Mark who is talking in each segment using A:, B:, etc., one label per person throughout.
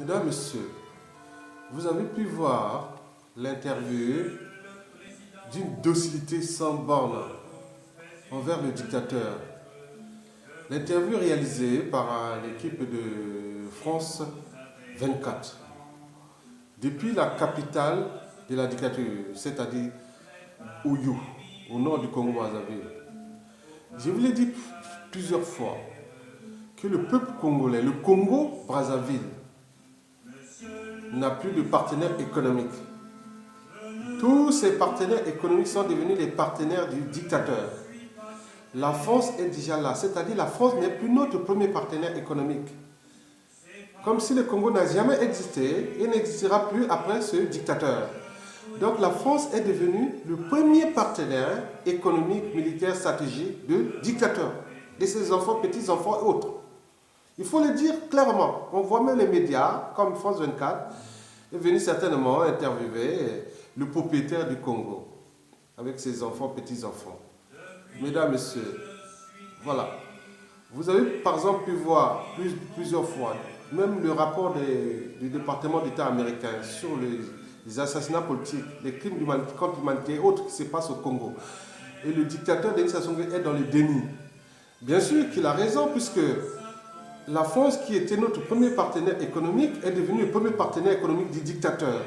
A: Mesdames, Messieurs, vous avez pu voir l'interview d'une docilité sans borne envers le dictateur. L'interview réalisée par l'équipe de France 24 depuis la capitale de la dictature, c'est-à-dire Ouyou, au nord du Congo-Brazzaville. Je vous l'ai dit plusieurs fois que le peuple congolais, le Congo-Brazzaville, n'a plus de partenaires économiques. Tous ces partenaires économiques sont devenus les partenaires du dictateur. La France est déjà là, c'est-à-dire la France n'est plus notre premier partenaire économique. Comme si le Congo n'a jamais existé et n'existera plus après ce dictateur. Donc la France est devenue le premier partenaire économique, militaire, stratégique de dictateur, de ses enfants, petits-enfants et autres. Il faut le dire clairement. On voit même les médias, comme France 24, est venu certainement interviewer le propriétaire du Congo, avec ses enfants, petits-enfants. Mesdames, Messieurs, voilà. Vous avez par exemple pu voir plusieurs fois, même le rapport du département d'État américain sur les assassinats politiques, les crimes contre l'humanité et autres qui se passent au Congo. Et le dictateur Denis Sassou Nguesso est dans le déni. Bien sûr qu'il a raison, puisque la France, qui était notre premier partenaire économique, est devenue le premier partenaire économique du dictateur.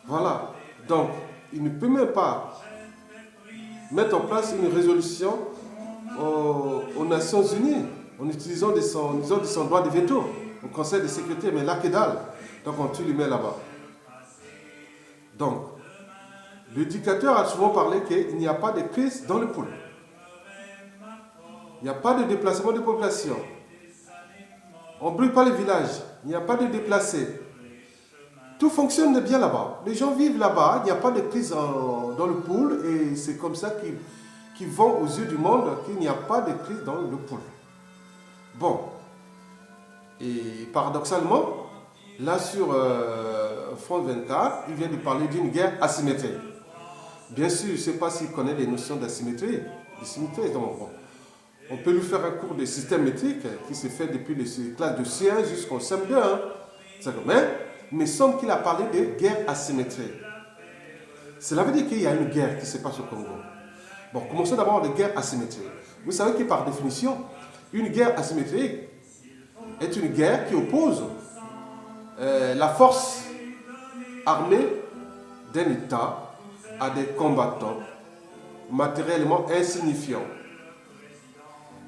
A: Voilà. Donc, il ne peut même pas mettre en place une résolution aux Nations Unies en utilisant de son droit de veto au Conseil de sécurité. Mais là, que dalle. Donc, on tue les mains là-bas. Donc, le dictateur a souvent parlé qu'il n'y a pas de crise dans le pôle. Il n'y a pas de déplacement de population. On ne brûle pas les villages. Il n'y a pas de déplacés. Tout fonctionne bien là-bas. Les gens vivent là-bas. Il n'y a pas de crise dans le pôle. Et c'est comme ça qu'ils vont aux yeux du monde qu'il n'y a pas de crise dans le pôle. Bon. Et paradoxalement, là sur France 24, il vient de parler d'une guerre asymétrique. Bien sûr, je ne sais pas s'il connaît les notions d'asymétrie. Donc, bon. On peut lui faire un cours de système métrique qui se fait depuis les classes de C1 jusqu'au CM2. Mais il me semble qu'il a parlé de guerre asymétrique. Cela veut dire qu'il y a une guerre qui se passe au Congo. Bon, commençons d'abord de guerre asymétrique. Vous savez que par définition, une guerre asymétrique est une guerre qui oppose la force armée d'un État à des combattants matériellement insignifiants.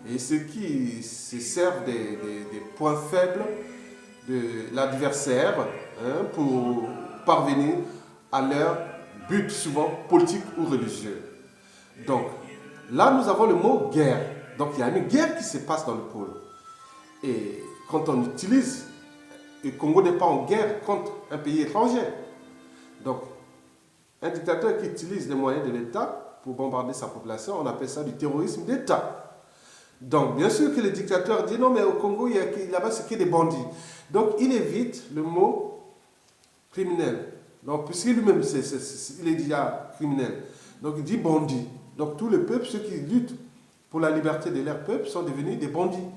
A: Et ceux qui se servent des points faibles de l'adversaire pour parvenir à leur but souvent politique ou religieux. Donc, là nous avons le mot guerre. Donc il y a une guerre qui se passe dans le pôle. Et quand on utilise, le Congo n'est pas en guerre contre un pays étranger. Donc, un dictateur qui utilise les moyens de l'État pour bombarder sa population, on appelle ça du terrorisme d'État. Donc, bien sûr que le dictateur dit non, mais au Congo, là-bas, c'est que des bandits. Donc, il évite le mot criminel. Donc, puisqu'il lui-même, il est déjà criminel. Donc, il dit bandit. Donc, tous les peuples, ceux qui luttent pour la liberté de leur peuple, sont devenus des bandits.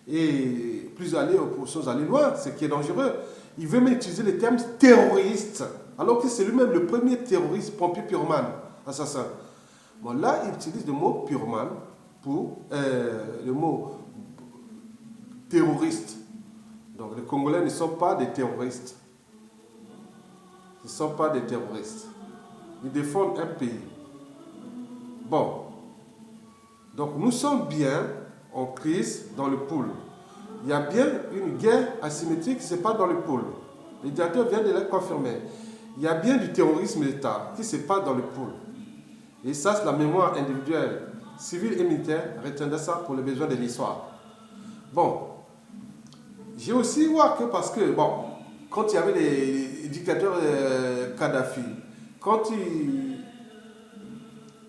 A: Et plus sans aller loin, ce qui est dangereux, il veut même utiliser le terme terroriste. Alors que c'est lui-même le premier terroriste, pompier pyromane, assassin. Bon, là, il utilise le mot pyromane pour le mot terroriste. Donc les Congolais ne sont pas des terroristes. Ils ne sont pas des terroristes. Ils défendent un pays. Bon. Donc nous sommes bien en crise dans le pôle. Il y a bien une guerre asymétrique qui se passe dans le pôle. Le dictateur vient de le confirmer. Il y a bien du terrorisme d'État qui se passe dans le pôle. Et ça, c'est la mémoire individuelle, civile et militaire, retiendra ça pour les besoins de l'histoire. Bon, j'ai aussi vu que parce que, bon, quand il y avait les dictateurs Kadhafi, quand il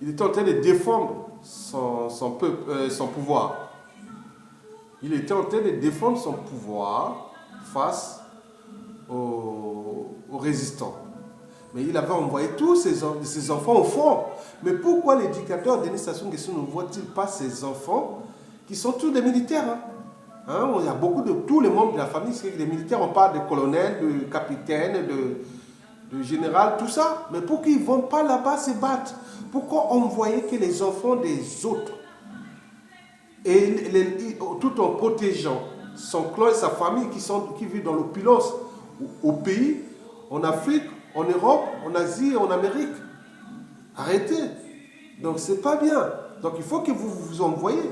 A: était en train de défendre son pouvoir, il était en train de défendre son pouvoir face aux résistants. Mais il avait envoyé tous ses enfants au front. Mais pourquoi les dictateurs Denis Sassou Nguesso ne voient-ils pas ses enfants qui sont tous des militaires Hein, il y a beaucoup de tous les membres de la famille, c'est que les militaires, on parle de colonels, de capitaines, de général, tout ça. Mais pour qu'ils ne vont pas là-bas se battre, pourquoi envoyer que les enfants des autres, tout en protégeant son clan et sa famille qui vivent dans l'opulence au pays, en Afrique, en Europe, en Asie et en Amérique? Arrêtez. Donc c'est pas bien. Donc il faut que vous vous envoyez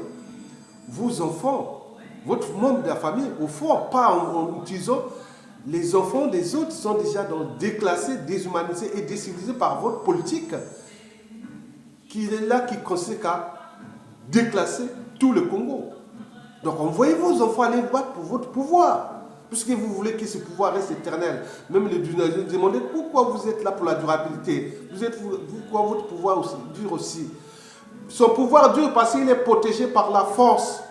A: vos enfants, votre membre de la famille, au fond, pas en utilisant les enfants des autres sont déjà déclassés, déshumanisés et décivilisés par votre politique qui est là, qui consiste à déclasser tout le Congo. Donc envoyez vos enfants aller battre pour votre pouvoir. Puisque vous voulez que ce pouvoir reste éternel. Même les dirigeants demandent pourquoi vous êtes là pour la durabilité. Pourquoi votre pouvoir aussi, dure aussi. Son pouvoir dure parce qu'il est protégé par la force.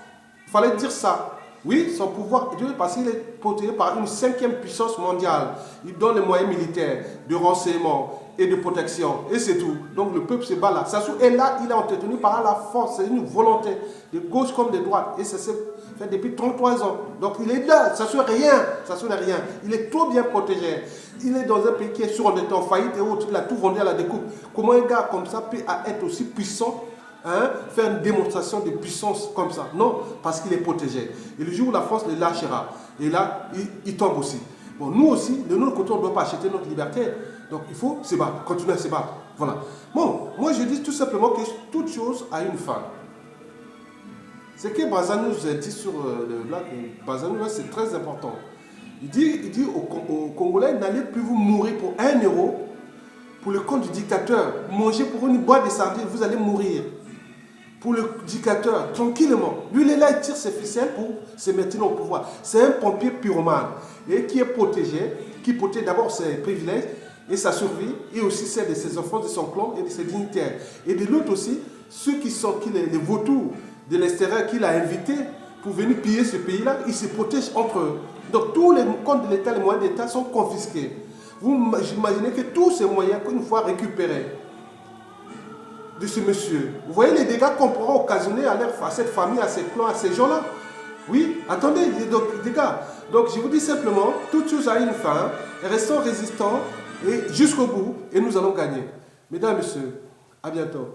A: Il fallait dire ça. Oui, son pouvoir dure parce qu'il est protégé par une 5e puissance mondiale. Il donne les moyens militaires, de renseignement et de protection. Et c'est tout. Donc le peuple se bat là. Sassou est là, il est entretenu par la force. C'est une volonté de gauche comme de droite. Et ça s'est fait depuis 33 ans. Donc il est là. Sassou n'est rien. Sassou n'est rien. Il est trop bien protégé. Il est dans un pays qui est sûr, on est en faillite et autres. Il a tout vendu à la découpe. Comment un gars comme ça peut être aussi puissant? Hein, faire une démonstration de puissance comme ça? Non, parce qu'il est protégé. Et le jour où la France le lâchera, et là, il tombe aussi. Bon, nous aussi, de notre côté, on ne doit pas acheter notre liberté. Donc, il faut se battre, continuer à se battre. Voilà. Bon, moi, je dis tout simplement que toute chose a une fin. C'est que Bazan nous a dit sur le lac, Bazan, c'est très important. Il dit aux Congolais, n'allez plus vous mourir pour 1 euro pour le compte du dictateur. Mangez pour une boîte de sardines, vous allez mourir. Pour le dictateur, tranquillement. Lui, il est là, il tire ses ficelles pour se maintenir au pouvoir. C'est un pompier pyromane et qui est protégé, qui protège d'abord ses privilèges et sa survie, et aussi celle de ses enfants, de son clan et de ses dignitaires. Et de l'autre aussi, ceux qui sont les vautours de l'extérieur qu'il a invités pour venir piller ce pays-là, ils se protègent entre eux. Donc tous les comptes de l'État, les moyens d'État sont confisqués. Vous imaginez que tous ces moyens, une fois récupérés, de ce monsieur. Vous voyez les dégâts qu'on pourra occasionner à cette famille, à ces clans, à ces gens-là. Oui, attendez, les dégâts. Donc je vous dis simplement, toute chose a une fin, restons résistants et jusqu'au bout, et nous allons gagner. Mesdames et messieurs, à bientôt.